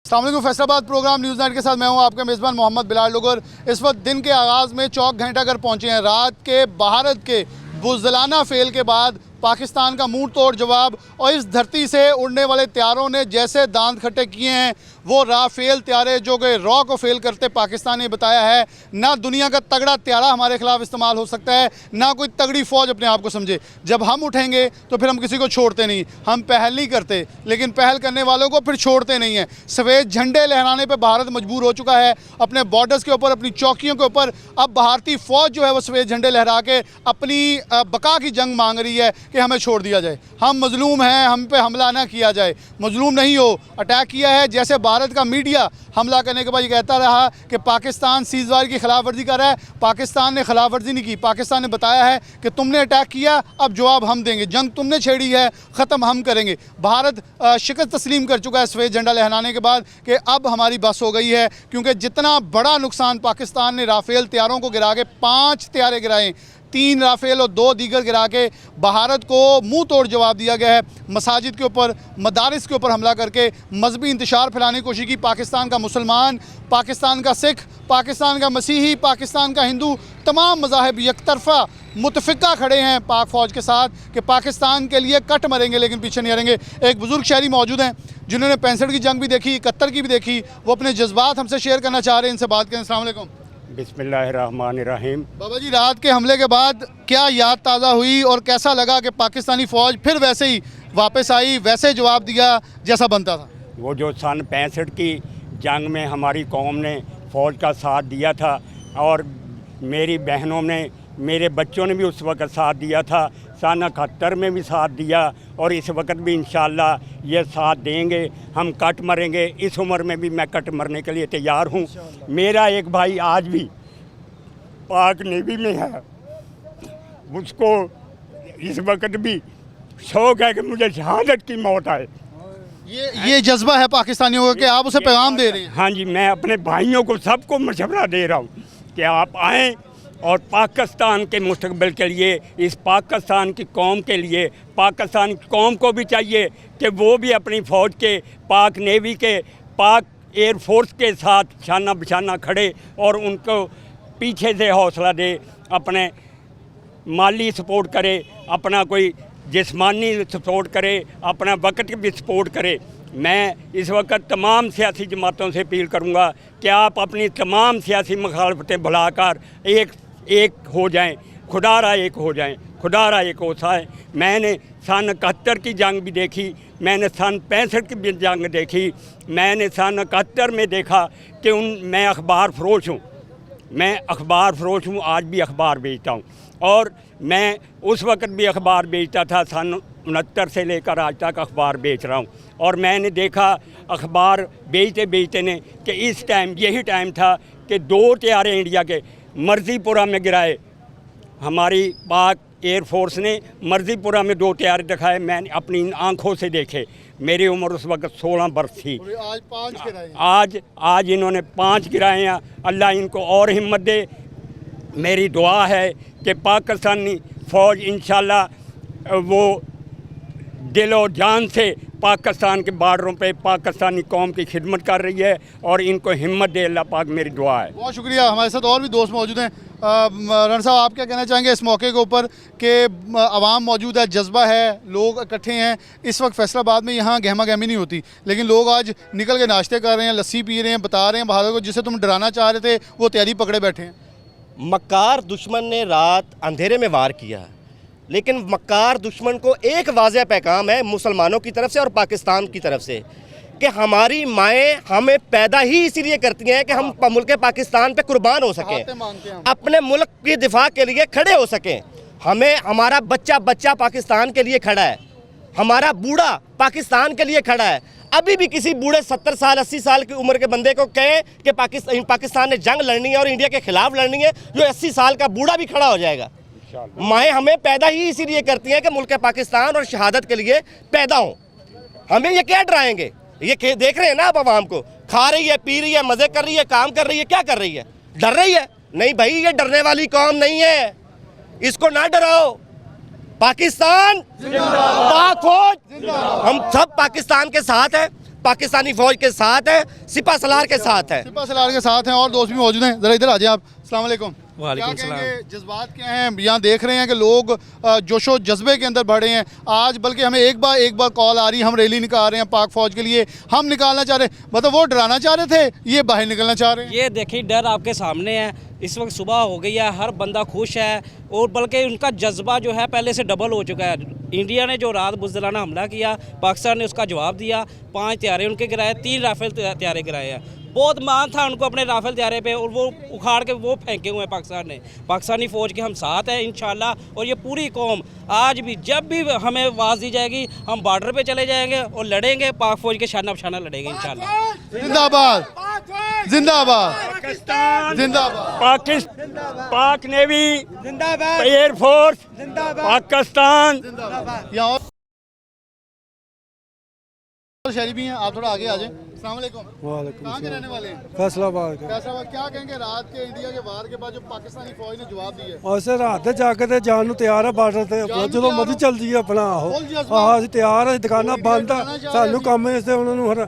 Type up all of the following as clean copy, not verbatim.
अस्सलाम वालेकुम। Faisalabad programme news night के साथ मैं हूं आपका मेज़बान मोहम्मद बिलाल लोगर। इस वक्त दिन के आगाज़ में चौक घंटाघर पहुंचे हैं। रात के भारत के बुज़दिलाना फेल के बाद पाकिस्तान का मुंह तोड़ जवाब, और इस धरती से उड़ने वाले त्यारों ने जैसे दांत खट्टे किए हैं, वो राफेल त्यारे जो कि रॉ को फेल करते पाकिस्तान ने बताया है ना दुनिया का तगड़ा त्यारा हमारे खिलाफ इस्तेमाल हो सकता है, ना कोई तगड़ी फ़ौज अपने आप को समझे। जब हम उठेंगे तो फिर हम किसी को छोड़ते नहीं, हम पहल नहीं करते, लेकिन पहल करने वालों को फिर छोड़ते नहीं हैं। सफ़ेद झंडे लहराने पर भारत मजबूर हो चुका है अपने बॉर्डर्स के ऊपर, अपनी चौकियों के ऊपर। अब भारतीय फ़ौज जो है वो सफ़ेद झंडे लहरा के अपनी बका की जंग मांग रही है कि हमें छोड़ दिया जाए, हम मजलूम हैं, हम पे हमला ना किया जाए। मजलूम नहीं हो, अटैक किया है। जैसे भारत का मीडिया हमला करने के बाद ये कहता रहा कि पाकिस्तान सीज़फायर की खिलाफ वर्जी कर रहा है, पाकिस्तान ने खिलाफ वर्जी नहीं की। पाकिस्तान ने बताया है कि तुमने अटैक किया, अब जवाब हम देंगे, जंग तुमने छेड़ी है, ख़त्म हम करेंगे। भारत शिकस्त तस्लीम कर चुका है सफ़ेद झंडा लहराने के बाद कि अब हमारी बस हो गई है, क्योंकि जितना बड़ा नुकसान पाकिस्तान ने राफेल त्यारों को गिरा के 5 त्यारे गिराए, 3 राफेल और 2 दीगर गिरा के भारत को मुंह तोड़ जवाब दिया गया है। मसाजिद के ऊपर, मदारिस के ऊपर हमला करके मजहबी इंतशार फैलाने की कोशिश की। पाकिस्तान का मुसलमान, पाकिस्तान का सिख, पाकिस्तान का मसीही, पाकिस्तान का हिंदू, तमाम मज़ाहिब यकतरफ़ा मुतफ़िक़ा खड़े हैं पाक फ़ौज के साथ कि पाकिस्तान के लिए कट मरेंगे लेकिन पीछे नहीं हटेंगे। एक बुज़ुर्ग शहरी मौजूद हैं जिन्होंने 65 की जंग भी देखी, 71 की भी देखी, वो अपने जज्बात हमसे शेयर करना चाह रहे हैं। इनसे बात करें। अस्सलाम वालेकुम। बिस्मिल्लाहिर्रहमानिर्रहीम। बाबा जी, रात के हमले के बाद क्या याद ताज़ा हुई और कैसा लगा कि पाकिस्तानी फ़ौज फिर वैसे ही वापस आई, वैसे जवाब दिया जैसा बनता था? वो जो सन 65 की जंग में हमारी कौम ने फ़ौज का साथ दिया था, और मेरी बहनों ने, मेरे बच्चों ने भी उस वक्त साथ दिया था, सन 71 में भी साथ दिया, और इस वक्त भी इंशाअल्लाह ये साथ देंगे। हम कट मरेंगे, इस उम्र में भी मैं कट मरने के लिए तैयार हूँ। मेरा एक भाई आज भी पाक नेवी में है, उसको इस वक्त भी शौक़ है कि मुझे शहादत की मौत आए। ये जज्बा है पाकिस्तानियों का कि आप उसे पैगाम दे रहे हैं? हाँ जी, मैं अपने भाइयों को सबको मशवरा दे रहा हूँ कि आप आएँ और पाकिस्तान के मुस्तकबिल के लिए, इस पाकिस्तान की कौम के लिए, पाकिस्तान की कौम को भी चाहिए कि वो भी अपनी फ़ौज के, पाक नेवी के, पाक एयर फोर्स के साथ शाना बशाना खड़े और उनको पीछे से हौसला दे, अपने माली सपोर्ट करे, अपना कोई जिस्मानी सपोर्ट करे, अपना वक्त भी सपोर्ट करे। मैं इस वक्त तमाम सियासी जमातों से अपील करूँगा कि आप अपनी तमाम सियासी मुखालफतें भुलाकर एक हो जाएं, खुदारा एक हो जाएं, खुदारा एक होता है। मैंने सन 71 की जंग भी देखी, मैंने सन 65 की भी जंग देखी, मैंने सन 71 में देखा कि मैं अखबार फ़रोश हूँ, मैं अखबार फ़रोश हूँ, आज भी अखबार बेचता हूँ, और मैं उस वक्त भी अखबार बेचता था, सन 69 से लेकर आज तक अखबार बेच रहा हूँ। और मैंने देखा अखबार बेचते बेचते ने कि इस टाइम यही टाइम था कि 2 त्यारे इंडिया के मर्ज़ीपुरा में गिराए। हमारी पाक एयर फोर्स ने मर्ज़ीपुरा में 2 त्यारे दिखाए, मैंने अपनी आँखों से देखे। मेरी उम्र उस वक्त 16 बरस थी। आज 5 गिराए। आज इन्होंने 5 गिराए हैं। अल्लाह इनको और हिम्मत दे। मेरी दुआ है कि पाकिस्तानी फ़ौज इंशाअल्लाह वो दिल और जान से पाकिस्तान के बॉर्डरों पे पाकिस्तानी कौम की खिदमत कर रही है, और इनको हिम्मत दे अल्लाह पाक, मेरी दुआ है। बहुत शुक्रिया। हमारे साथ और भी दोस्त मौजूद हैं। रण साहब, आप क्या कहना चाहेंगे इस मौके के ऊपर कि आवाम मौजूद है, जज्बा है, लोग इकट्ठे हैं? इस वक्त फैसलाबाद में यहाँ गहमा गहमी नहीं होती, लेकिन लोग आज निकल के नाश्ते कर रहे हैं, लस्सी पी रहे हैं, बता रहे हैं भारत को जिसे तुम डराना चाह रहे थे वो तैयारी पकड़े बैठे हैं। मक्कार दुश्मन ने रात अंधेरे में वार किया, लेकिन मक्कार दुश्मन को एक वाज़ेह पैगाम है मुसलमानों की तरफ से और पाकिस्तान की तरफ से कि हमारी माएँ हमें पैदा ही इसीलिए करती हैं कि हम मुल्क पाकिस्तान पे कुर्बान हो सकें, अपने मुल्क के दिफा के लिए खड़े हो सकें। हमें हमारा बच्चा पाकिस्तान के लिए खड़ा है, हमारा बूढ़ा पाकिस्तान के लिए खड़ा है। अभी भी किसी बूढ़े 70 साल 80 साल की उम्र के बंदे को कहे कि पाकिस्तान ने जंग लड़नी है और इंडिया के खिलाफ लड़नी है, जो 80 साल का बूढ़ा भी खड़ा हो जाएगा। माएँ हमें पैदा ही इसीलिए करती हैं कि मुल्क पाकिस्तान और शहादत के लिए पैदा हों। हमें ये क्या डराएंगे? ये देख रहे हैं ना आप आवाम को, खा रही है, पी रही है, मज़े कर रही है, काम कर रही है, क्या कर रही है? डर रही है? नहीं भाई, ये डरने वाली कौम नहीं है, इसको ना डराओ। पाकिस्तान, पाक फौज, हम सब पाकिस्तान के साथ हैं। पाकिस्तानी फौज के साथ है, सिपा सलार के साथ है। सिपा सलार के साथ हैं और दोस्त भी मौजूद हैं। ज़रा इधर आ जाए आप। अस्सलाम वालेकुम। वालेकुम क्या सलाम। कहेंगे, जज्बात क्या हैं? यहाँ देख रहे हैं कि लोग जोशो जज्बे के अंदर बढ़े हैं आज, बल्कि हमें एक बार कॉल आ रही है, हम रैली निकाल रहे हैं पाक फौज के लिए, हम निकालना चाह रहे हैं, मतलब वो डराना चाह रहे थे, ये बाहर निकलना चाह रहे हैं। ये देखिए डर आपके सामने है। इस वक्त सुबह हो गई है, हर बंदा खुश है और बल्कि उनका जज्बा जो है पहले से डबल हो चुका है। इंडिया ने जो रात बुज़दिलाना हमला किया, पाकिस्तान ने उसका जवाब दिया। 5 तैयारे उनके गिराए, 3 राफेल तैयारे गिराए हैं। बहुत मान था उनको अपने राफेल तैयारे पे और वो उखाड़ के वो फेंके हुए हैं पाकिस्तान ने। पाकिस्तानी फ़ौज के हम साथ हैं इंशाल्लाह। और ये पूरी कौम आज भी जब भी हमें आवाज़ दी जाएगी हम बॉर्डर पे चले जाएंगे और लड़ेंगे, पाक फ़ौज के शाना बशाना लड़ेंगे इंशाल्लाह। जिंदाबाद जिंदाबाद पाकिस्तान जिंदाबाद। पाक नेवी जिंदाबाद, एयरफोर्स जिंदाबाद, पाकिस्तान। यहाँ और शहरी भी हैं, आप थोड़ा आगे आ जाएं। अस्सलाम वालेकुम। वालेकुम कहाँ के रहने वाले हैं? फैसलाबाद का फैसलाबाद। क्या कहेंगे रात के इंडिया के वार के बाद जो पाकिस्तानी फौज ने जवाब दिया है? और सर रात जाके ते जान ਨੂੰ ਤਿਆਰ ਆ ਬਾਰਡਰ ਤੇ ਆਪਣਾ ਨੂੰ ਜਦੋਂ ਤਿਆਰ ਮਰਜ਼ੀ ਹੋ। ਚੱਲ ਜੀ ਆਪਣਾ ਆਹੋ ਫੁੱਲ ਜਜ਼ਬਾ। ਆਹ ਅਸੀਂ ਤਿਆਰ ਆ, ਦੁਕਾਨਾਂ ਬੰਦ ਆ, ਲੜਨਾ ਚਾਹ ਰਹੇ ਸਾਨੂੰ ਸੀ। ਕੰਮ ਇਸ ਤੇ ਉਹਨਾਂ ਨੂੰ ਹਰ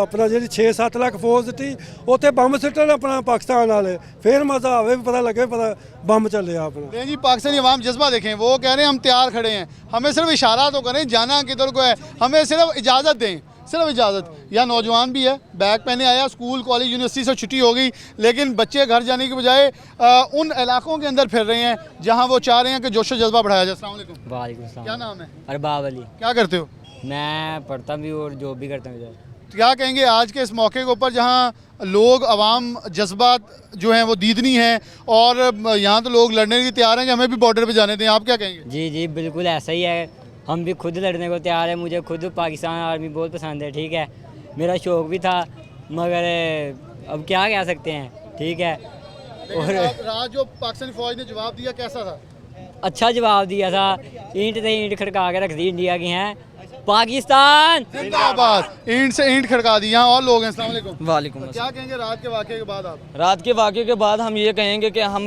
ਆਪਣਾ ਜਿਹੜੀ 6-7 ਲੱਖ ਫੌਜ ਦਿੱਤੀ ਉੱਥੇ ਬੰਬ ਸਿੱਟਣ ਆਪਣਾ ਪਾਕਿਸਤਾਨ ਵਾਲੇ, ਫਿਰ ਮਜ਼ਾ ਆਵੇ, ਪਤਾ ਲੱਗੇ ਪਤਾ ਬੰਬ ਚੱਲਿਆ ਆਪਣਾ। नहीं जी, पाकिस्तानी अवाम जज्बा देखें, वो कह रहे हैं हम तैयार खड़े हैं, हमें सिर्फ इशारा तो करें जाना किधर को है, हमें सिर्फ इजाज़त दें, सिर्फ इजाज़त। या नौजवान भी है, बैग पहने आया, स्कूल कॉलेज यूनिवर्सिटी से छुट्टी हो गई, लेकिन बच्चे घर जाने के बजाय उन इलाकों के अंदर फिर रहे हैं जहाँ वो चाह रहे हैं कि जोशो जज्बा बढ़ाया जाए। अस्सलाम वालेकुम। वालेकुम सलाम। क्या नाम है? अरबाब अली। क्या करते हो? मैं पढ़ता भी और जॉब भी करता हूँ इधर। क्या कहेंगे आज के इस मौके के ऊपर जहाँ लोग अवाम जज्बात जो हैं वो दीदनी हैं और यहाँ तो लोग लड़ने के लिए तैयार हैं कि हमें भी बॉर्डर पे जाने दें, आप क्या कहेंगे? जी जी बिल्कुल ऐसा ही है, हम भी खुद लड़ने को तैयार है। मुझे खुद पाकिस्तान आर्मी बहुत पसंद है, ठीक है, मेरा शौक़ भी था, मगर अब क्या कह सकते हैं, ठीक है। लेकिन रात जो पाकिस्तानी फौज ने जवाब दिया कैसा था? अच्छा जवाब दिया था, ईंट से ईंट खड़का के रख दी इंडिया की हैं। पाकिस्तान जिंदाबाद। ईंट से ईंट खड़का दी। यहाँ और लोग हैं। अस्सलाम वालेकुम। वालेकुम क्या कहेंगे रात के वाक़े के बाद आप? रात के वाक़े के बाद हम ये कहेंगे कि हम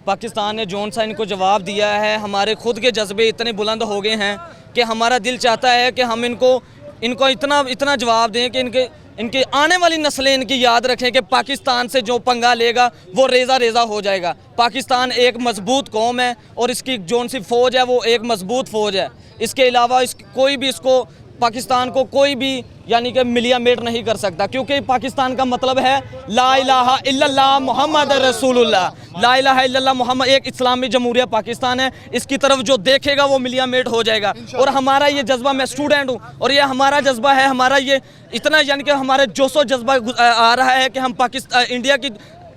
पाकिस्तान ने जौन सा इनको जवाब दिया है, हमारे खुद के जज्बे इतने बुलंद हो गए हैं कि हमारा दिल चाहता है कि हम इनको इतना जवाब दें कि इनके आने वाली नस्लें इनकी याद रखें कि पाकिस्तान से जो पंगा लेगा वो रेज़ा हो जाएगा। पाकिस्तान एक मजबूत कौम है और इसकी जौन सी फ़ौज है वो एक मजबूत फ़ौज है। इसके अलावा कोई भी इसको पाकिस्तान को कोई भी यानी कि मिलिया मेट नहीं कर सकता, क्योंकि पाकिस्तान का मतलब है ला इलाहा इल्लल्लाह मुहम्मद रसूलुल्लाह। ला इलाहा इल्लल्लाह मुहम्मद एक इस्लामी जमहूरिया पाकिस्तान है, इसकी तरफ जो देखेगा वो मिलिया मेट हो जाएगा। और हमारा ये जज्बा, मैं स्टूडेंट हूँ और ये हमारा जज्बा है, हमारा ये इतना यानी कि हमारे जोशो जज्बा आ रहा है कि हम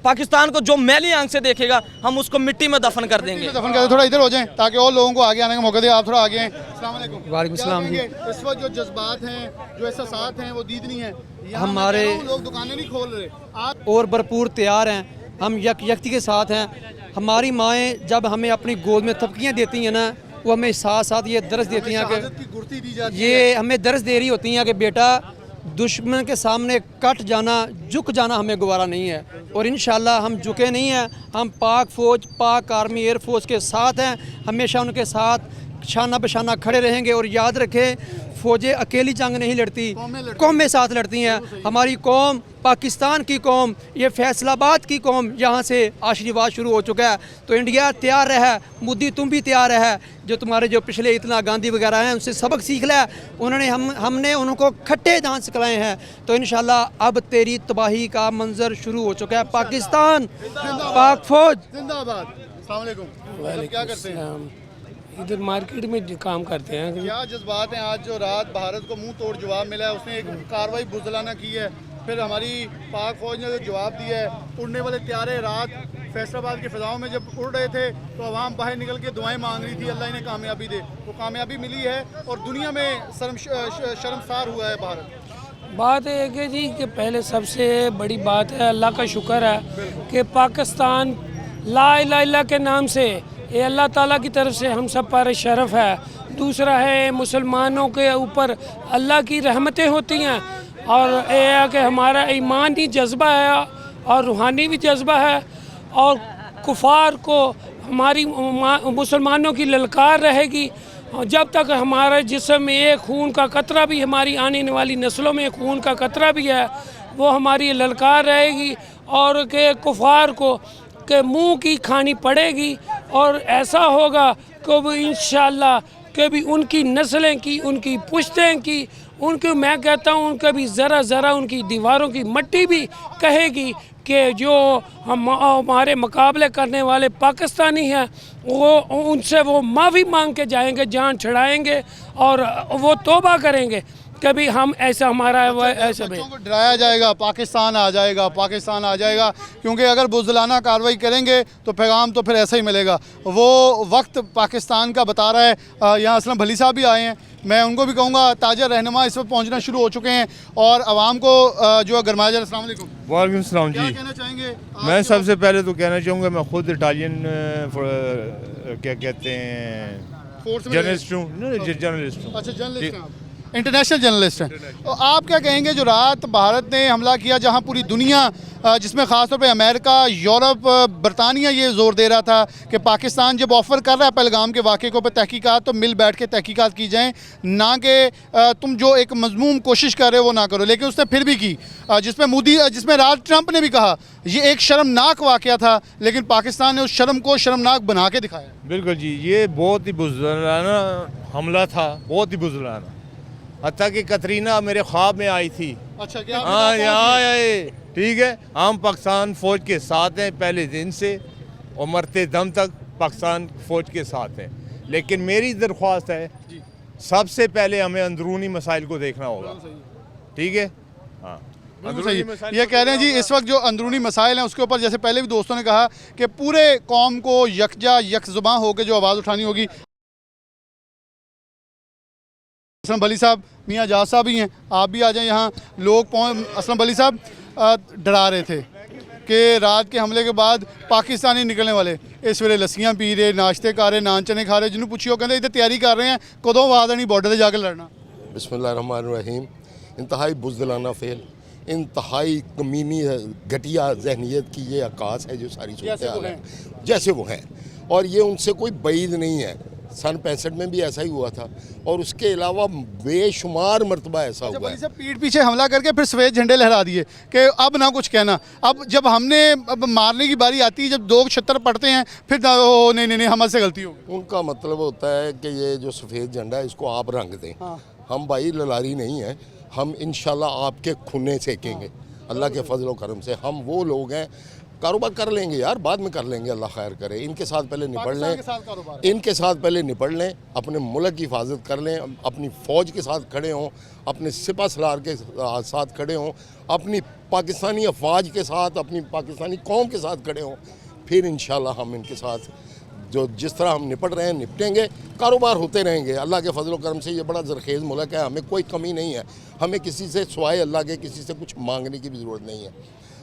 पाकिस्तान को जो मैली आंख से देखेगा हम उसको मिट्टी में दफन कर देंगे। दफन कर, थोड़ा इधर हो जाएं ताकि और लोगों को आगे आने का मौका दे। आप थोड़ा आगे आएं। अस्सलाम वालेकुम। वालेकुम क्या सलाम जी। कहेंगे, इस वक्त जो जज्बात हैं, जो एहसासात हैं वो दीदनी हैं। यहाँ मैं हमारे- कह रहा हूँ, लोग दुकानें नहीं खोल रहे, आप और भरपूर तैयार हैं, हम यकती के साथ हैं। हमारी माएँ जब हमें अपनी गोद में थपकियाँ देती हैं ना, वो हमें साथ साथ ये दर्ज देती हैं शहादत कि की गुर्ती दी जाती है। ये हमें दर्ज दे रही होती हैं कि बेटा दुश्मन के सामने कट जाना, झुक जाना हमें गवारा नहीं है। और इंशाल्लाह हम झुके नहीं हैं, हम पाक फ़ौज, पाक आर्मी, एयर फोर्स के साथ हैं, हमेशा उनके साथ शाना बशाना खड़े रहेंगे। और याद रखें, फ़ौजें अकेली जंग नहीं लड़ती, कौमें साथ लड़ती हैं। हमारी कौम, पाकिस्तान की कौम, ये फैसलाबाद की कौम, यहाँ से आशीर्वाद शुरू हो चुका है। तो इंडिया तैयार रहा, मोदी तुम भी तैयार है। जो तुम्हारे जो पिछले इतना गांधी वगैरह हैं उनसे सबक सीख लिया, उन्होंने हमने उनको खट्टे दांत सिखलाए हैं। तो इंशाल्लाह अब तेरी तबाही का मंजर शुरू हो चुका है। पाकिस्तान, पाक फौज जिंदाबाद। अस्सलाम वालेकुम। मतलब क्या करते हैं? इधर मार्केट में काम करते हैं। क्या जज्बात हैं आज जो रात भारत को मुंह तोड़ जवाब मिला है, उसने एक कार्रवाई बुज़दिलाना की है, फिर हमारी पाक फौज ने जो जवाब दिया है, उड़ने वाले त्यारे रात फैसलाबाद की फ़िज़ाओं में जब उड़ रहे थे तो आवाम बाहर निकल के दुआएं मांग रही थी, अल्लाह इन्हें कामयाबी दे। वो कामयाबी मिली है और दुनिया में शर्मसार हुआ है भारत। बात है कि जी कि पहले सबसे बड़ी बात है, अल्लाह का शुक्र है कि पाकिस्तान ला इलाहा इल्लल्लाह के नाम से, ये अल्लाह ताला की तरफ से हम सब पर शरफ़ है। दूसरा है मुसलमानों के ऊपर अल्लाह की रहमतें होती हैं। और ये है कि हमारा ईमानी जज्बा है और रूहानी भी जज्बा है। और कुफार को हमारी मुसलमानों की ललकार रहेगी और जब तक हमारे जिस्म में एक खून का कतरा भी, हमारी आने वाली नस्लों में खून का कतरा भी है, वो हमारी ललकार रहेगी और के कुफार को के मुंह की खानी पड़ेगी। और ऐसा होगा कि वो इंशाअल्लाह कि भी उनकी नस्लें की, उनकी पुश्तें की, उनके मैं कहता हूँ उनके भी ज़रा ज़रा उनकी दीवारों की मट्टी भी कहेगी कि जो हमारे मुकाबले करने वाले पाकिस्तानी हैं वो उनसे वो माफ़ी मांग के जाएंगे, जान छड़ाएंगे और वो तौबा करेंगे कभी हम ऐसा हमारा ऐसा बच्चों को डराया जाएगा, पाकिस्तान आ जाएगा, पाकिस्तान आ जाएगा, क्योंकि अगर बुज़दिलाना कार्रवाई करेंगे तो पैगाम तो फिर ऐसा ही मिलेगा। वो वक्त पाकिस्तान का बता रहा है। यहाँ असलम भली साहब भी आए हैं, मैं उनको भी कहूँगा। ताजा रहनुमा इस वक्त पहुँचना शुरू हो चुके हैं और आवाम को जो है गरमाया जा रहा है। अस्सलाम वालेकुम। वालेकुम सलाम क्या जी। कहना चाहेंगे? मैं सबसे पहले तो कहना चाहूँगा, मैं खुद इटालियन क्या कहते हैं फोर्स में जर्नलिस्ट हूँ, जर्नलिस्ट हूँ। अच्छा, जर्नलिस्ट हैं आप, इंटरनेशनल जर्नलिस्ट हैं। तो आप क्या कहेंगे जो रात भारत ने हमला किया, जहां पूरी दुनिया जिसमें ख़ासतौर पे अमेरिका, यूरोप, बरतानिया ये ज़ोर दे रहा था कि पाकिस्तान जब ऑफ़र कर रहा है पहलगाम के वाक़े के ऊपर तहकीकात, तो मिल बैठ के तहकीकात की जाएँ, ना कि तुम जो एक मज़मूम कोशिश कर रहे हो वो ना करो। लेकिन उसने फिर भी की, जिसमें राज ट्रंप ने भी कहा ये एक शर्मनाक वाक़या था, लेकिन पाकिस्तान ने उस शर्म को शर्मनाक बना के दिखाया। बिल्कुल जी, ये बहुत ही बुज़दिलाना हमला था, बहुत ही बुज़दिलाना। हत्ता कि कतरीना मेरे ख्वाब में आई थी। अच्छा, क्या हाँ, यहाँ आए, ठीक है। हम पाकिस्तान फ़ौज के साथ हैं पहले दिन से और मरते दम तक पाकिस्तान फ़ौज के साथ हैं। लेकिन मेरी दरख्वास्त है, सबसे पहले हमें अंदरूनी मसाइल को देखना होगा, ठीक है। हाँ, सही। ये कह रहे हैं जी, इस वक्त जो अंदरूनी मसाइल हैं उसके ऊपर, जैसे पहले भी दोस्तों ने कहा कि पूरे कौम को यकजा यकजुबां होकर जो आवाज़ उठानी होगी। असलम भली साहब, मियाँ जाज साहब ही हैं, आप भी आ जाएं यहाँ। लोग असलम भली साहब डरा रहे थे कि रात के हमले के बाद पाकिस्तानी निकलने वाले इस वेले लस्सियाँ पी रहे, नाश्ते खा रहे, नान चने खा रहे, जिन्होंने पूछियो कहते इधर तैयारी कर रहे हैं कदों आवाज़ आनी बॉर्डर से जाकर लड़ना। बिस्मिल्लाहिर्रहमानिर्रहीम। इंतहाई बुज़दिलाना फेल, इंतहाई कमीनी घटिया जहनीत की ये अक्कास है जो सारी सूरत है जैसे वो हैं, और ये उनसे कोई बैद नहीं है। सन 65 में भी ऐसा ही हुआ था और उसके अलावा बेशुमार मरतबा ऐसा हुआ है। पीठ पीछे हमला करके फिर सफ़ेद झंडे लहरा दिए कि अब ना कुछ कहना। अब जब हमने अब मारने की बारी आती है, जब 276 पड़ते हैं, फिर नहीं हमसे गलती होगी। उनका मतलब होता है कि ये जो सफ़ेद झंडा है इसको आप रंग दें। हम भाई ललारी नहीं हैं, हम इंशाल्लाह आपके खूने सेकेंगे अल्लाह के फजल करम से। हम वो लोग हैं, कारोबार कर लेंगे यार, बाद में कर लेंगे, अल्लाह खैर करे। इनके साथ पहले निपट लें, इनके साथ पहले निपट लें, अपने मुल्क की हिफाजत कर लें, अपनी फ़ौज के साथ खड़े हों, अपने सिपा सलार के साथ खड़े हों, अपनी पाकिस्तानी अफवाज के साथ, अपनी पाकिस्तानी कौम के साथ खड़े हों। फिर इंशाल्लाह हम इनके साथ जो जिस तरह हम निपट रहे हैं निपटेंगे, कारोबार होते रहेंगे। अल्लाह के फजल करम से ये बड़ा ज़रखेज़ मुल्क है, हमें कोई कमी नहीं है, हमें किसी से सिवाय अल्लाह के किसी से कुछ मांगने की भी ज़रूरत नहीं है।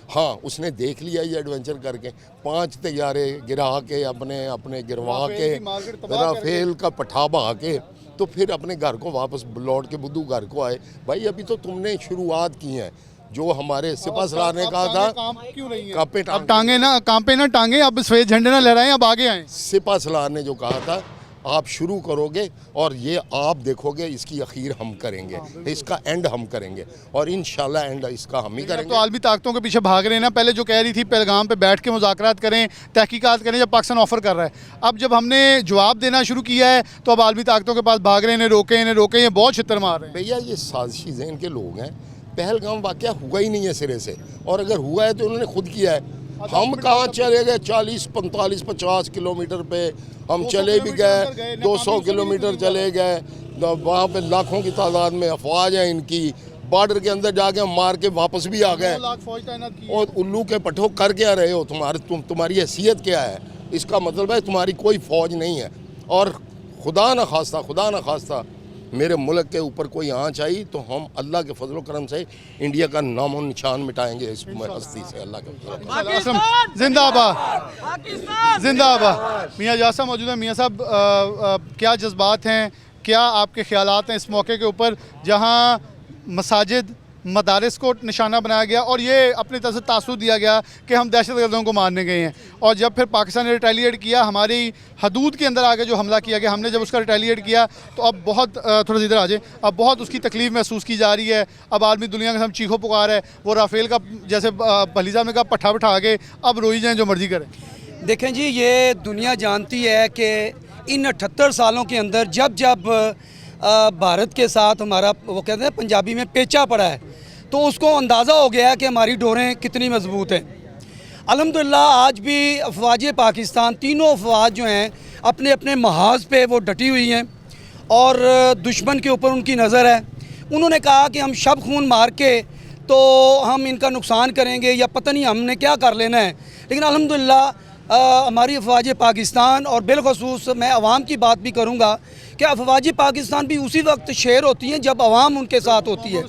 हाँ, उसने देख लिया ये एडवेंचर करके, 5 तैयारे गिरा के अपने गिरवा के राफेल का पठा बहा के, तो फिर अपने घर को वापस लौट के बुद्धू घर को आए। भाई अभी तो तुमने शुरुआत की है, जो हमारे सिपा सलार ने कहा था अब टांगे ना कांपे ना टांगे, अब सफ़ेद झंडे ना लहराएं, अब आगे आए। सिपा सलार ने जो कहा था आप शुरू करोगे और ये आप देखोगे, इसकी अखीर हम करेंगे, इसका एंड हम करेंगे और इंशाल्लाह एंड इसका हम ही करेंगे। तो आलमी ताकतों के पीछे भाग रहे हैं ना। पहले जो कह रही थी पहलगाम पे बैठ के मुज़ाकरात करें, तहकीकात करें, जब पाकिस्तान ऑफ़र कर रहा है, अब जब हमने जवाब देना शुरू किया है तो अब आलमी ताकतों के पास भाग रहे हैं, इन्हें रोके, ये बहुत छितर मार रहे हैं। भैया ये साजिशी ज़हन के लोग हैं, पहलगाम वाक़या हुआ ही नहीं है सिरे से, और अगर हुआ है तो उन्होंने खुद किया है। हम कहाँ चले गए, 40, 45, 50 किलोमीटर पे हम चले भी गए, 200 किलोमीटर चले गए, वहाँ पे लाखों की तादाद में अफवाज है इनकी, बॉर्डर के अंदर जाके हम मार के वापस भी आ गए। और उल्लू के पट्ठों कर क्या रहे हो, तुम्हारी हैसियत क्या है? इसका मतलब है तुम्हारी कोई फ़ौज नहीं है, और खुदा न खास्ता मेरे मुल्क के ऊपर कोई आँच आई तो हम अल्लाह के फजल करम से इंडिया का नामो निशान मिटाएंगे इस हस्ती से। अल्लाह के जिंदाबाद जिंदाबाद। मियाँ जाज साहब मौजूद हैं। मियाँ साहब, क्या जज्बात हैं, क्या आपके ख्यालात हैं इस मौके के ऊपर, जहाँ मसाजिद, मदारिस को निशाना बनाया गया और ये अपनी तरफ से तासुर दिया गया कि हम दहशतगर्दों को मारने गए हैं। और जब फिर पाकिस्तान ने रिटेलिएट किया, हमारी हदूद के अंदर आके जो हमला किया गया, हमने जब उसका रिटेलिएट किया तो अब बहुत थोड़ा सा इधर आ जाए, अब बहुत उसकी तकलीफ़ महसूस की जा रही है। अब आदमी दुनिया के सामने चीखो पुकार है, वो राफेल का जैसे भली साहब ने कहा पट्ठा बिठा के अब रोई जाएँ जो मर्जी करें। देखें जी, ये दुनिया जानती है कि इन 78 सालों के अंदर जब जब भारत के साथ हमारा वो कहते हैं पंजाबी में पेचा पड़ा है तो उसको अंदाज़ा हो गया है कि हमारी डोरें कितनी मजबूत हैं। अल्हम्दुलिल्लाह आज भी अफवाज पाकिस्तान, तीनों अफवाज जो हैं अपने अपने महाज पे वो डटी हुई हैं और दुश्मन के ऊपर उनकी नज़र है। उन्होंने कहा कि हम शब खून मार के तो हम इनका नुकसान करेंगे या पता नहीं हमने क्या कर लेना है, लेकिन अल्हम्दुलिल्लाह हमारी अफवाज पाकिस्तान और बिलखसूस मैं अवाम की बात भी करूँगा कि अफवाज पाकिस्तान भी उसी वक्त शेर होती हैं जब अवाम उनके साथ होती है,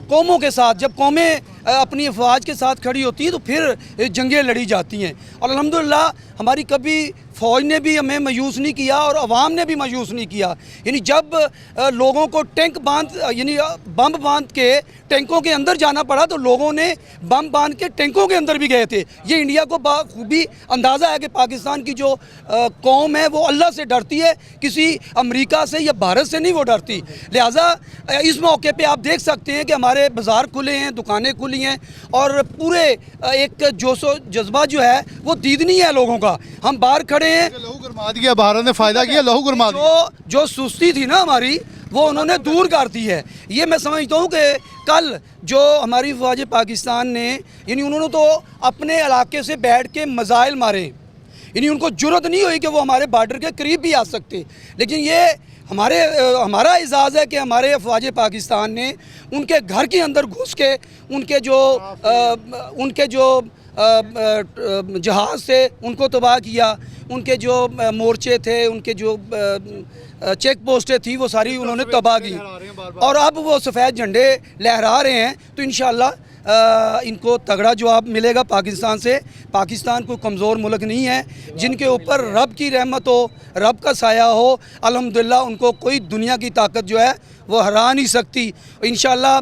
कौमों के साथ। जब कौमें अपनी अफवाज के साथ खड़ी होती हैं तो फिर जंगें लड़ी जाती हैं। और अल्हम्दुलिल्लाह हमारी कभी फ़ौज ने भी हमें मायूस नहीं किया और अवाम ने भी मायूस नहीं किया। यानी जब लोगों को टैंक यानी बम बांध के टैंकों के अंदर जाना पड़ा तो लोगों ने बम बांध के टैंकों के अंदर भी गए थे। ये इंडिया को बखूबी अंदाज़ा है कि पाकिस्तान की जो कौम है वो अल्लाह से डरती है, किसी अमेरिका से या भारत से नहीं वो डरती। लिहाजा इस मौके पे आप देख सकते हैं कि हमारे बाज़ार खुले हैं, दुकानें खुली हैं और पूरे एक जोशो जज्बा जो है वो दीदनी है लोगों का। हम बाहर खड़े हैं, लहू गुरमा दिया, भारत ने फ़ायदा किया, लहू गुरमा दिया। जो सुस्ती थी ना हमारी वो उन्होंने दूर कर दी है। ये मैं समझता हूँ कि कल जो हमारी फौज पाकिस्तान ने यानी उन्होंने तो अपने इलाके से बैठ के मिसाइल मारे, यानी उनको जुर्रत नहीं हुई कि वो हमारे बॉर्डर के करीब भी आ सकते। लेकिन ये हमारा एजाज़ है कि हमारे अफवाज पाकिस्तान ने उनके घर के अंदर घुस के उनके जो जहाज़ थे उनको तबाह किया, उनके जो मोर्चे थे, उनके जो चेक पोस्टें थी वो सारी उन्होंने तबाह की और अब वो सफ़ेद झंडे लहरा रहे हैं। तो इंशाअल्लाह इनको तगड़ा जवाब मिलेगा पाकिस्तान से। पाकिस्तान कोई कमज़ोर मुल्क नहीं है, जिनके ऊपर रब की रहमत हो, रब का साया हो, अल्हम्दुलिल्लाह उनको कोई दुनिया की ताकत जो है वो हरा नहीं सकती। इंशाअल्लाह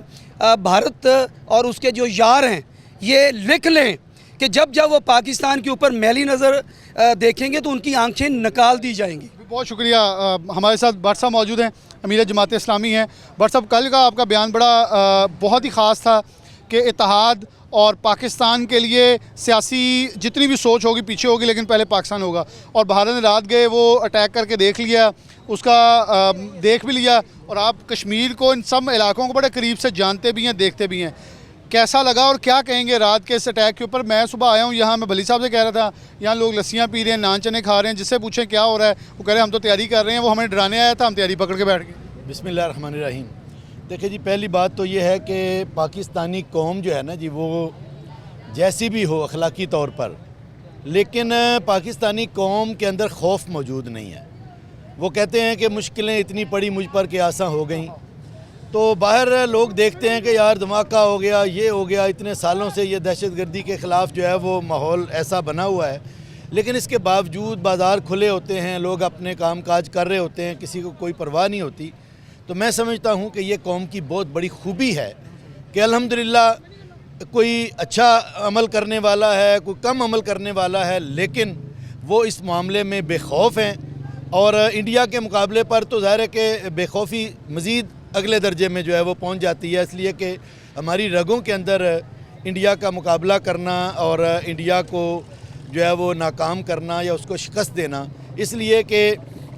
भारत और उसके जो यार हैं ये लिख लें कि जब जब वो पाकिस्तान के ऊपर मैली नज़र देखेंगे तो उनकी आंखें निकाल दी जाएंगी। बहुत शुक्रिया। हमारे साथ भट्ट साहब मौजूद हैं, अमीर जमात इस्लामी हैं। भट्ट साहब, कल का आपका बयान बड़ा बहुत ही ख़ास था कि इत्तेहाद और पाकिस्तान के लिए सियासी जितनी भी सोच होगी पीछे होगी, लेकिन पहले पाकिस्तान होगा। और भारत ने रात गए वो अटैक करके देख लिया, उसका देख भी लिया और आप कश्मीर को, इन सब इलाकों को बड़े करीब से जानते भी हैं, देखते भी हैं। कैसा लगा और क्या कहेंगे रात के इस अटैक के ऊपर? मैं सुबह आया हूँ यहाँ, मैं भली साहब से कह रहा था यहाँ लोग लस्सियाँ पी रहे हैं, नान चने खा रहे हैं, जिससे पूछें क्या हो रहा है, वो कह रहे हैं हम तो तैयारी कर रहे हैं, वो हमें डराने आया था, हम तैयारी पकड़ के बैठ गए। बिस्मिल्लाहिर्रहमानिर्रहीम। देखिए जी, पहली बात तो ये है कि पाकिस्तानी कौम जो है ना जी, वो जैसी भी हो अखलाकी तौर पर, लेकिन पाकिस्तानी कौम के अंदर खौफ मौजूद नहीं है। वो कहते हैं कि मुश्किलें इतनी पड़ी मुझ पर कि आसान हो गई। तो बाहर लोग देखते हैं कि यार धमाका हो गया, ये हो गया, इतने सालों से ये दहशतगर्दी के ख़िलाफ़ जो है वो माहौल ऐसा बना हुआ है, लेकिन इसके बावजूद बाज़ार खुले होते हैं, लोग अपने काम काज कर रहे होते हैं, किसी को कोई परवाह नहीं होती। तो मैं समझता हूँ कि ये कौम की बहुत बड़ी खूबी है कि अल्हम्दुलिल्लाह कोई अच्छा अमल करने वाला है, कोई कम अमल करने वाला है, लेकिन वो इस मामले में बेखौफ हैं। और इंडिया के मुकाबले पर तो ज़ाहिर है कि बेखौफी मज़ीद अगले दर्जे में जो है वो पहुंच जाती है, इसलिए कि हमारी रगों के अंदर इंडिया का मुकाबला करना और इंडिया को जो है वो नाकाम करना या उसको शिकस्त देना, इसलिए कि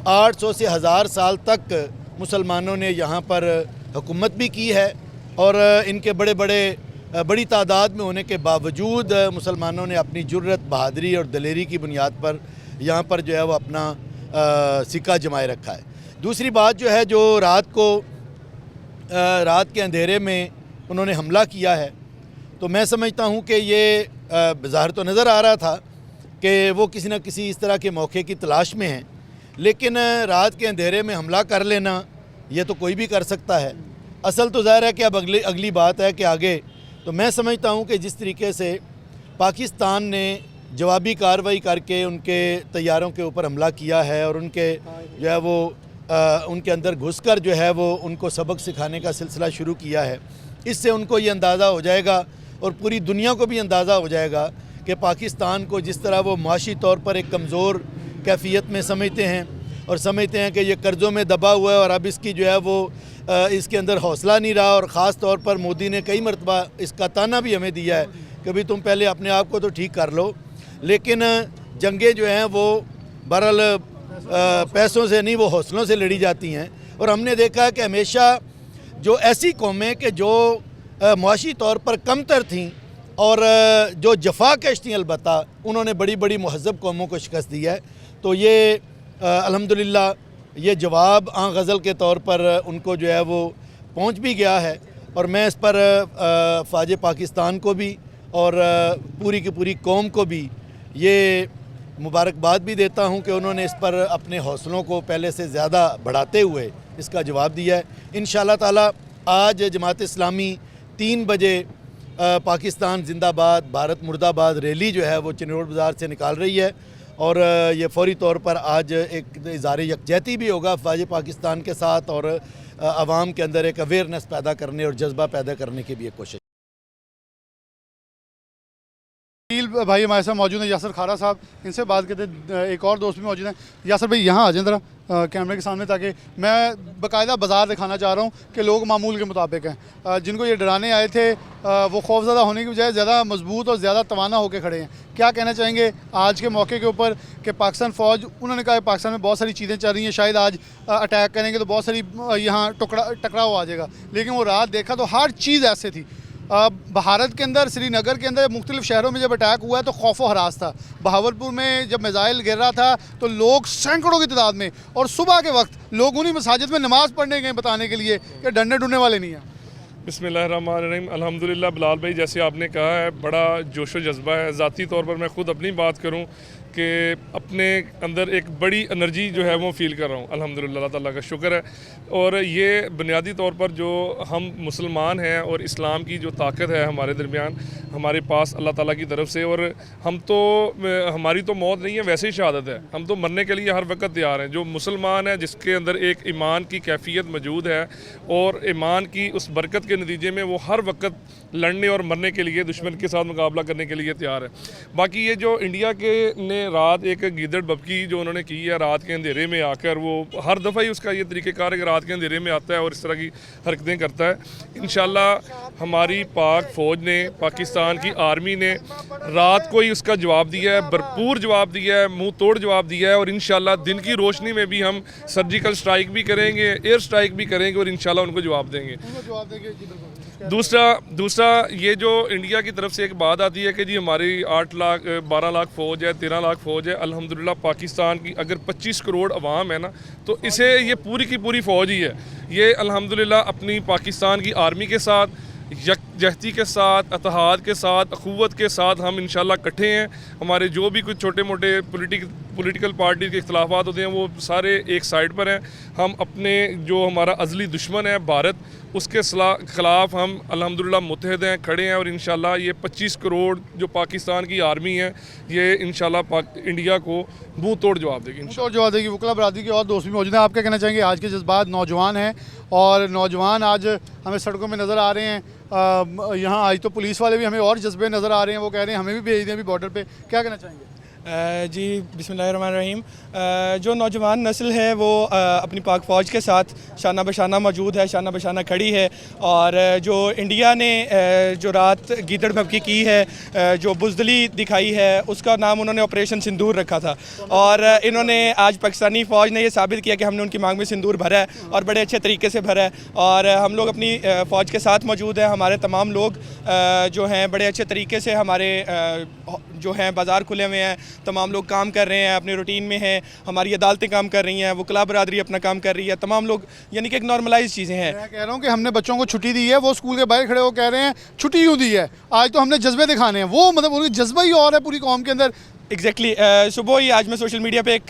800 से 1000 साल तक मुसलमानों ने यहाँ पर हुकूमत भी की है और इनके बड़ी तादाद में होने के बावजूद मुसलमानों ने अपनी जुर्रत, बहादुरी और दलेरी की बुनियाद पर यहाँ पर जो है वो अपना सिक्का जमाए रखा है। दूसरी बात जो है, जो रात के अंधेरे में उन्होंने हमला किया है, तो मैं समझता हूँ कि ये ज़ाहिर तो नज़र आ रहा था कि वो किसी न किसी इस तरह के मौके की तलाश में हैं, लेकिन रात के अंधेरे में हमला कर लेना ये तो कोई भी कर सकता है। असल तो ज़ाहिर है कि अब अगली बात है कि आगे, तो मैं समझता हूँ कि जिस तरीके से पाकिस्तान ने जवाबी कार्रवाई करके उनके तैयारों के ऊपर हमला किया है और उनके जो है वो उनके अंदर घुसकर जो है वो उनको सबक सिखाने का सिलसिला शुरू किया है, इससे उनको ये अंदाज़ा हो जाएगा और पूरी दुनिया को भी अंदाज़ा हो जाएगा कि पाकिस्तान को जिस तरह वो माशी तौर पर एक कमज़ोर कैफियत में समझते हैं और समझते हैं कि ये कर्ज़ों में दबा हुआ है और अब इसकी जो है वो इसके अंदर हौसला नहीं रहा। और ख़ास तौर पर मोदी ने कई मरतबा इसका ताना भी हमें दिया है कि भाई तुम पहले अपने आप को तो ठीक कर लो, लेकिन जंगें जो हैं वो बहरहाल पैसों से नहीं, वो हौसलों से लड़ी जाती हैं। और हमने देखा है कि हमेशा जो ऐसी कौमें कि जो मुआशी तौर पर कमतर थीं और जो जफा कश थीं, अलबत्ता उन्होंने बड़ी बड़ी महज़ब कौमों को शिकस्त दी है। तो ये अल्हम्दुलिल्लाह ये जवाब गज़ल के तौर पर उनको जो है वो पहुंच भी गया है। और मैं इस पर फ़ौज पाकिस्तान को भी और पूरी की पूरी कौम को भी ये मुबारकबाद भी देता हूं कि उन्होंने इस पर अपने हौसलों को पहले से ज़्यादा बढ़ाते हुए इसका जवाब दिया है। इंशाअल्लाह ताला आज जमात इस्लामी 3 बजे पाकिस्तान जिंदाबाद भारत मुर्दाबाद रैली जो है वो चिन्नौर बाज़ार से निकाल रही है और ये फौरी तौर पर आज एक इज़हार यकजहती भी होगा फ़ौज पाकिस्तान के साथ और आवाम के अंदर एक अवेयरनेस पैदा करने और जज्बा पैदा करने की भी एक कोशिश। भाई हमारे साथ मौजूद है यासर खारा साहब, इनसे बात करते हैं। एक और दोस्त भी मौजूद हैं। यासर भाई यहाँ आ जाए ज़रा कैमरे के सामने, ताकि मैं बाकायदा बाज़ार दिखाना चाह रहा हूँ कि लोग मामूल के मुताबिक हैं। जिनको ये डराने आए थे वो खौफज़दा होने की बजाय ज़्यादा मजबूत और ज़्यादा तवाना होकर खड़े हैं। क्या कहना चाहेंगे आज के मौके के ऊपर कि पाकिस्तान फ़ौज, उन्होंने कहा पाकिस्तान में बहुत सारी चीज़ें चल रही हैं, शायद आज अटैक करेंगे तो बहुत सारी यहाँ टकराव आ जाएगा, लेकिन वो रात देखा तो हर चीज़ ऐसे थी। भारत के अंदर श्रीनगर के अंदर मुख्तलिफ शहरों में जब अटैक हुआ है तो खौफ व हरास था। बहावलपुर में जब मिसाइल गिर रहा था तो लोग सैकड़ों की तादाद में, और सुबह के वक्त लोग उन्हीं मसाजिद में नमाज़ पढ़ने गए बताने के लिए कि डरने डुरने वाले नहीं हैं। बिस्मिल्लाहिर्रहमानिर्रहीम। अल्हम्दुलिल्लाह बिलाल भाई, जैसे आपने कहा है बड़ा जोश व जज्बा है। ज़ाती तौर पर मैं ख़ुद अपनी बात करूँ कि अपने अंदर एक बड़ी एनर्जी जो है वो फ़ील कर रहा हूँ। अल्हम्दुलिल्लाह, अल्लाह ताला का शुक्र है। और ये बुनियादी तौर पर जो हम मुसलमान हैं और इस्लाम की जो ताकत है हमारे दरमियान, हमारे पास अल्लाह ताला की तरफ से, और हम तो, हमारी तो मौत नहीं है, वैसे ही शहादत है। हम तो मरने के लिए हर वक्त तैयार हैं। जो मुसलमान है जिसके अंदर एक ईमान की कैफियत मौजूद है और ईमान की उस बरकत के नतीजे में वो हर वक्त लड़ने और मरने के लिए, दुश्मन के साथ मुकाबला करने के लिए तैयार है। बाकी ये जो इंडिया के ने रात एक गीदड़ बबकी जो उन्होंने की है रात के अंधेरे में आकर, वो हर दफ़ा ही उसका ये तरीक़ेकार है कि रात के अंधेरे में आता है और इस तरह की हरकतें करता है। इंशाल्लाह हमारी पाक फ़ौज ने, पाकिस्तान की आर्मी ने रात को ही उसका जवाब दिया है, भरपूर जवाब दिया है, मुँह तोड़ जवाब दिया है। और इंशाल्लाह दिन की रोशनी में भी हम सर्जिकल स्ट्राइक भी करेंगे, एयर स्ट्राइक भी करेंगे और इंशाल्लाह उनको जवाब देंगे। दूसरा ये जो इंडिया की तरफ से एक बात आती है कि जी हमारी 8 लाख 12 लाख फ़ौज है, 13 लाख फ़ौज है। अल्हम्दुलिल्लाह पाकिस्तान की अगर 25 करोड़ अवाम है ना, तो इसे ये पूरी की पूरी फ़ौज ही है। ये अल्हम्दुलिल्लाह अपनी पाकिस्तान की आर्मी के साथ, यकजहती के साथ, अतहाद के साथ, अखुवत के साथ हम इंशाल्लाह इकट्ठे हैं। हमारे जो भी कुछ छोटे मोटे पॉलिटिकल पार्टी के इख्तलाफात होते हैं वो सारे एक साइड पर हैं। हम अपने जो हमारा अज़ली दुश्मन है भारत, उसके ख़िलाफ़ हम अल्हम्दुलिल्लाह मुत्तहिद हैं, खड़े हैं। और इंशाल्लाह ये 25 करोड़ जो पाकिस्तान की आर्मी है, ये इंशाल्लाह इंडिया को मुँह तोड़ जवाब देगी। मुँह तोड़ जवाब देगी। वकला बरादरी के और दोस्त भी मौजूद हैं। आप क्या कहना चाहेंगे? आज के जज्बात, नौजवान हैं और नौजवान आज हमें सड़कों में नज़र आ रहे हैं। यहाँ आज तो पुलिस वाले भी हमें और जज्बे नज़र आ रहे हैं, वो कह रहे हैं हमें भी भेज दें अभी बॉर्डर पे। क्या कहना चाहेंगे? जी बिस्मिल्लाहिर्रहमानिर्रहीम। जो नौजवान नस्ल है वो अपनी पाक फ़ौज के साथ शाना बशाना मौजूद है, शाना बशाना खड़ी है। और जो इंडिया ने जो रात गीदड़ भभकी की है, जो बुज़दली दिखाई है, उसका नाम उन्होंने ऑपरेशन सिंदूर रखा था। और इन्होंने आज पाकिस्तानी फ़ौज ने ये साबित किया कि हमने उनकी मांग में सिंदूर भरा है और बड़े अच्छे तरीके से भरा है। और हम लोग अपनी फ़ौज के साथ मौजूद हैं। हमारे तमाम लोग जो हैं बड़े अच्छे तरीके से, हमारे जो हैं बाज़ार खुले हुए हैं, तमाम लोग काम कर रहे हैं, अपने रूटीन में हैं। हमारी अदालतें काम कर रही हैं, वकला बरादरी अपना काम कर रही है, तमाम लोग, यानी कि एक नॉर्मलाइज चीज़ें हैं। मैं कह रहा हूँ कि हमने बच्चों को छुट्टी दी है, वो स्कूल के बाहर खड़े हो कह रहे हैं छुट्टी क्यों दी है, आज तो हमने जज्बे दिखाने हैं। वो मतलब उनकी जज्बा ही और है पूरी कौम के अंदर। एग्जैक्टली सुबह ही आज मैं सोशल मीडिया पे एक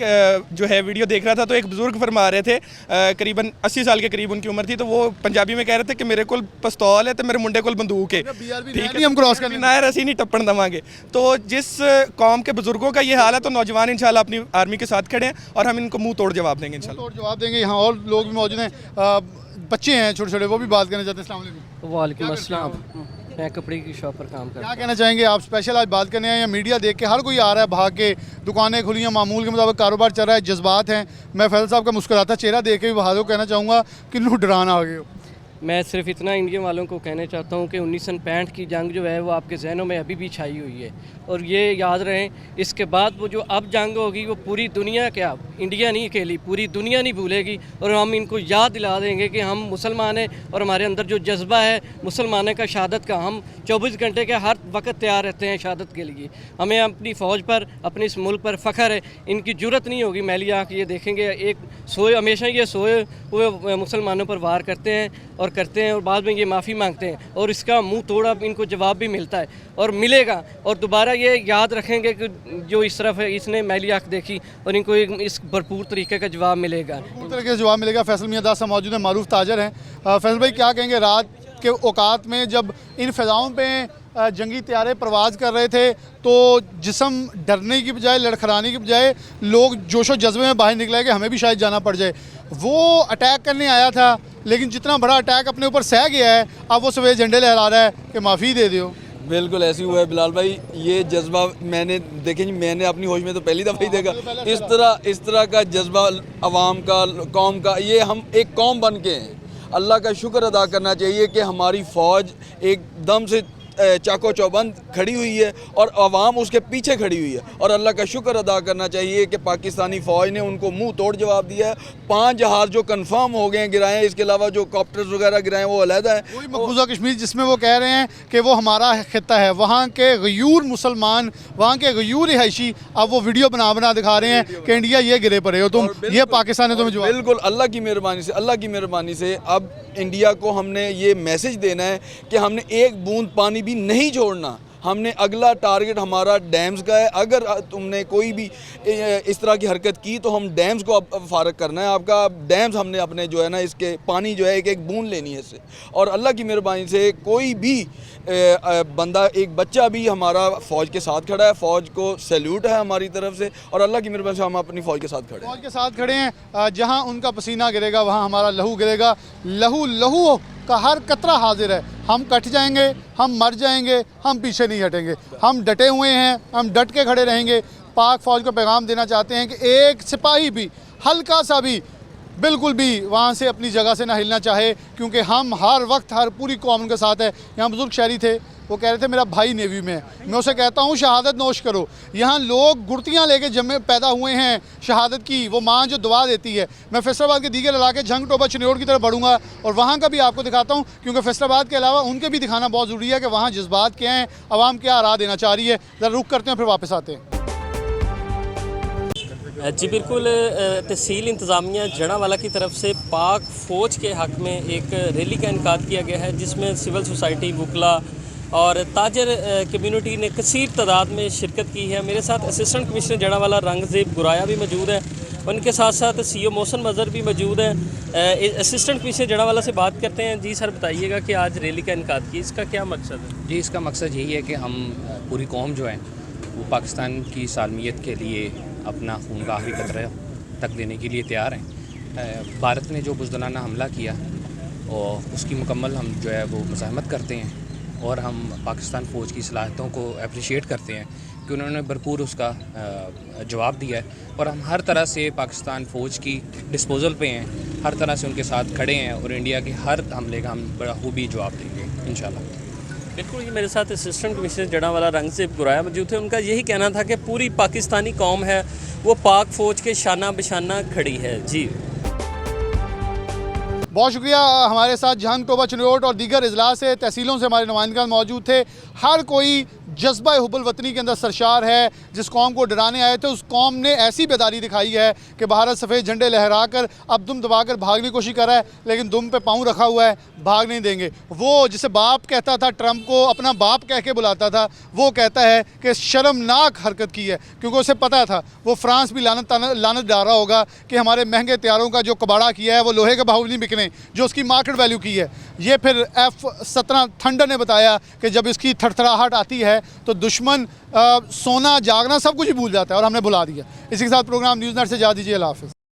जो है वीडियो देख रहा था, तो एक बुजुर्ग फरमा रहे थे, करीबन 80 साल के करीब उनकी उम्र थी, तो वो पंजाबी में कह रहे थे कि मेरे को पिस्तौल है तो मेरे मुंडे को बंदूक है, ठीक है, हम क्रॉस करने ना रसी नहीं टप्पण दवांगे। तो जिस कौम के बुजुर्गों का ये हाल है, तो नौजवान इंशाल्लाह अपनी आर्मी के साथ खड़े हैं और हम इनको मुंह तोड़ जवाब देंगे इंशाल्लाह। तोड़ जवाब देंगे। यहाँ और लोग भी मौजूद हैं, बच्चे हैं छोटे छोटे, वो भी बात करना चाहते हैं। अस्सलाम वालेकुम। वालेकुम अस्सलाम। मैं कपड़े की शॉप पर काम क्या कहना चाहेंगे आप? स्पेशल आज बात करने आए हैं, मीडिया देख के हर कोई आ रहा है भाग के, दुकानें खुली हैं, मामूल के मुताबिक कारोबार चल रहा है, जज्बात हैं। मैं फैसल साहब का मुस्कुराता चेहरा देख के भी बहादुर कहना चाहूँगा कि नू डराना आ गए हो। मैं सिर्फ इतना इंडिया वालों को कहना चाहता हूँ कि 1965 की जंग जो है वो आपके जहनों में अभी भी छाई हुई है, और ये याद रहें, इसके बाद वो जो अब जंग होगी वो पूरी दुनिया, क्या इंडिया नहीं अकेली, पूरी दुनिया नहीं भूलेगी। और हम इनको याद दिला देंगे कि हम मुसलमान हैं और हमारे अंदर जो जज्बा है मुसलमानों का, शहादत का, हम 24 घंटे के हर वक्त तैयार रहते हैं शहादत के लिए। हमें अपनी फ़ौज पर, अपने इस मुल्क पर फ़ख्र है। इनकी जुर्रत नहीं होगी मैली आँख ये देखेंगे, एक सोए, हमेशा ये सोए हुए मुसलमानों पर वार करते हैं और बाद में ये माफ़ी मांगते हैं, और इसका मुंह तोड़ा इनको जवाब भी मिलता है और मिलेगा। और दोबारा ये याद रखेंगे कि जो इस तरफ है इसने मैली आँख देखी, और इनको इस भरपूर तरीके का जवाब मिलेगा, भरपूर तरीके से जवाब मिलेगा। फैसल मियां दास मौजूद हैं, मारूफ ताजर हैं। फैसल भाई क्या कहेंगे, रात के औकात में जब इन फ़िज़ाओं पे जंगी तैयारे प्रवाज़ कर रहे थे तो जिस्म डरने की बजाय, लड़खड़ाने की बजाय लोग जोशो जज्बे में बाहर निकले कि हमें भी शायद जाना पड़ जाए। वो अटैक करने आया था, लेकिन जितना बड़ा अटैक अपने ऊपर सह गया है, अब वो सफ़ेद झंडे लहरा रहा है कि माफ़ी दे दो। बिल्कुल ऐसे हुआ है बिलाल भाई, ये जज्बा मैंने देखें, मैंने अपनी होश में तो पहली दफ़ा ही देखा इस तरह का जज्बा अवाम का, कौम का। ये हम एक कौम बन के हैं। अल्लाह का शुक्र अदा करना चाहिए कि हमारी फ़ौज एकदम से चाको चौबंद खड़ी हुई है और आवाम उसके पीछे खड़ी हुई है, और अल्लाह का शुक्र अदा करना चाहिए कि पाकिस्तानी फ़ौज ने उनको मुंह तोड़ जवाब दिया है। 5 जहाज़ जो कंफर्म हो गए हैं गिराए हैं, इसके अलावा जो कॉप्टर्स वगैरह गिराए हैं वो अलहदा है। वही मकबूजा कश्मीर जिसमें वो कह रहे हैं कि वो हमारा खित्ता है, वहाँ के गयूर मुसलमान, वहाँ के गयूर रिहायशी अब वो वीडियो बना दिखा रहे हैं कि इंडिया ये गिरे पड़े हो तुम, ये पाकिस्तान है तुम्हें जवाब। बिल्कुल अल्लाह की मेहरबानी से अब इंडिया को हमने ये मैसेज देना है कि हमने एक बूंद पानी भी नहीं छोड़ना। हमने अगला टारगेट हमारा डैम्स का है। अगर तुमने कोई भी इस तरह की हरकत की तो हम डैम्स को अब फारग करना है आपका। डैम्स हमने अपने जो है ना, इसके पानी जो है एक बूंद लेनी है इससे। और अल्लाह की मेहरबानी से कोई भी बंदा, एक बच्चा भी हमारा फ़ौज के साथ खड़ा है। फ़ौज को सैल्यूट है हमारी तरफ से, और अल्लाह की मेहरबानी से हम अपनी फ़ौज के साथ खड़े हैं। फ़ौज के साथ खड़े हैं। जहाँ उनका पसीना गिरेगा वहाँ हमारा लहू गिरेगा। लहू का हर कतरा हाजिर है। हम कट जाएंगे, हम मर जाएंगे, हम पीछे नहीं हटेंगे। हम डटे हुए हैं, हम डट के खड़े रहेंगे। पाक फ़ौज को पैगाम देना चाहते हैं कि एक सिपाही भी, हल्का सा भी, बिल्कुल भी वहाँ से अपनी जगह से ना हिलना चाहे, क्योंकि हम हर वक्त, हर पूरी कौम के साथ है। यहाँ बुजुर्ग शहरी थे, वो कह रहे थे मेरा भाई नेवी में है। मैं उसे कहता हूँ शहादत नोश करो। यहाँ लोग गुर्तियाँ लेके जमे पैदा हुए हैं शहादत की, वो माँ जो दुआ देती है। मैं फैसलाबाद के दीगर इलाके झंग टोबा चिन्योड़ की तरफ बढ़ूँगा और वहाँ का भी आपको दिखाता हूँ, क्योंकि फैसलाबाद के अलावा उनके भी दिखाना बहुत ज़रूरी है कि वहाँ जज्बात क्या हैं, आवाम क्या राह देना चाह रही है। ज़रा रुक करते हैं, फिर वापस आते हैं। जी बिल्कुल, तहसील इंतज़ामिया जड़ावाला की तरफ से पाक फ़ौज के हक़ में एक रैली का इनकाद किया गया है, जिसमें सिविल सोसाइटी, वकला और ताजर कम्युनिटी ने कसीर तादाद में शिरकत की है। मेरे साथ असिस्टेंट कमिश्नर जड़ावाला रंगज़ेब गुराया भी मौजूद है, उनके साथ साथ CO मोहसन मज़हर भी मौजूद हैं। असिस्टेंट कमिश्नर जड़ावाला से बात करते हैं। जी सर, बताइएगा कि आज रैली का इनकाद की, इसका क्या मकसद है? जी, इसका मकसद यही है कि हम पूरी कौम जो है वो पाकिस्तान की सालमियत के लिए अपना खून का आखिरी कतरा तक देने के लिए तैयार हैं। भारत ने जो बुज़दिलाना हमला किया और उसकी मुकम्मल हम जो है वो मज़ाहमत करते हैं, और हम पाकिस्तान फ़ौज की सलाहियतों को अप्रिशिएट करते हैं कि उन्होंने भरपूर उसका जवाब दिया है, और हम हर तरह से पाकिस्तान फ़ौज की डिस्पोज़ल पे हैं, हर तरह से उनके साथ खड़े हैं, और इंडिया के हर हमले का हम बखूबी जवाब देंगे इंशाल्लाह। बिल्कुल, ये मेरे साथ असिस्टेंट कमिश्नर जड़ावाला रंगज़ेब गुराया मौजूद थे। उनका यही कहना था कि पूरी पाकिस्तानी कौम है वो पाक फ़ौज के शाना बशाना खड़ी है। जी बहुत शुक्रिया। हमारे साथ जहांग टोबा चिन्योट और दीगर अजला से तहसीलों से हमारे नुमाइंदगान मौजूद थे। हर कोई जज्बा हुब्बुल वतनी के अंदर सरशार है। जिस कौम को डराने आए थे उस कौम ने ऐसी बेदारी दिखाई है कि भारत सफ़ेद झंडे लहरा कर अब दुम दबाकर भागने की कोशिश कर रहा है, लेकिन दुम पे पाँव रखा हुआ है, भाग नहीं देंगे। वो जिसे बाप कहता था, ट्रंप को अपना बाप कह के बुलाता था, वो कहता है कि शर्मनाक हरकत की है, क्योंकि उसे पता था वो फ्रांस भी लानत डाल रहा होगा कि हमारे महंगे हथियारों का जो कबाड़ा किया है वो लोहे के भाव नहीं बिकने, जो उसकी मार्केट वैल्यू की है। ये फिर F-17 थंडर ने बताया कि जब इसकी थरथराहट आती है तो दुश्मन सोना जागना सब कुछ ही भूल जाता है, और हमने भुला दिया। इसी के साथ प्रोग्राम न्यूज़ नेट से जा दीजिए। अल्लाह हाफ़िज़।